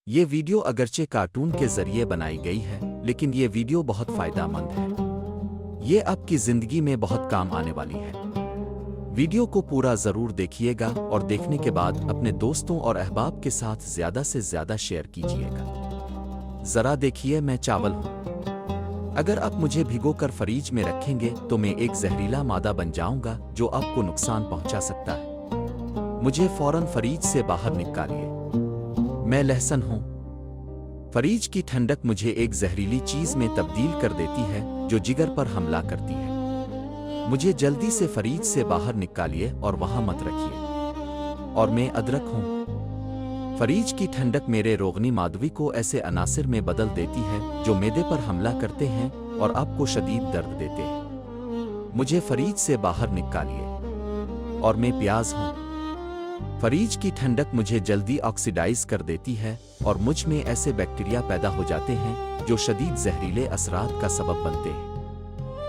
یہ ویڈیو اگرچہ کارٹون کے ذریعے بنائی گئی ہے لیکن یہ ویڈیو بہت فائدہ مند ہے۔ یہ آپ کی زندگی میں بہت کام آنے والی ہے۔ ویڈیو کو پورا ضرور دیکھیے گا اور دیکھنے کے بعد اپنے دوستوں اور احباب کے ساتھ زیادہ سے زیادہ شیئر کیجیے گا۔ ذرا دیکھیے، میں چاول ہوں۔ اگر آپ مجھے بھگو کر فریج میں رکھیں گے تو میں ایک زہریلا مادہ بن جاؤں گا جو آپ کو نقصان پہنچا سکتا ہے۔ مجھے فوراً فریج سے باہر نکالیے۔ میں لہسن ہوں۔ فریج کی ٹھنڈک مجھے ایک زہریلی چیز میں تبدیل کر دیتی ہے جو جگر پر حملہ کرتی ہے۔ مجھے جلدی سے فریج سے باہر نکالیے اور وہاں مت رکھیے۔ اور میں ادرک ہوں۔ فریج کی ٹھنڈک میرے روغنی مادوی کو ایسے عناصر میں بدل دیتی ہے جو معدے پر حملہ کرتے ہیں اور آپ کو شدید درد دیتے ہیں۔ مجھے فریج سے باہر نکالیے۔ اور میں پیاز ہوں۔ فریج کی ٹھنڈک مجھے جلدی آکسیڈائز کر دیتی ہے اور مجھ میں ایسے بیکٹیریا پیدا ہو جاتے ہیں جو شدید زہریلے اثرات کا سبب بنتے ہیں۔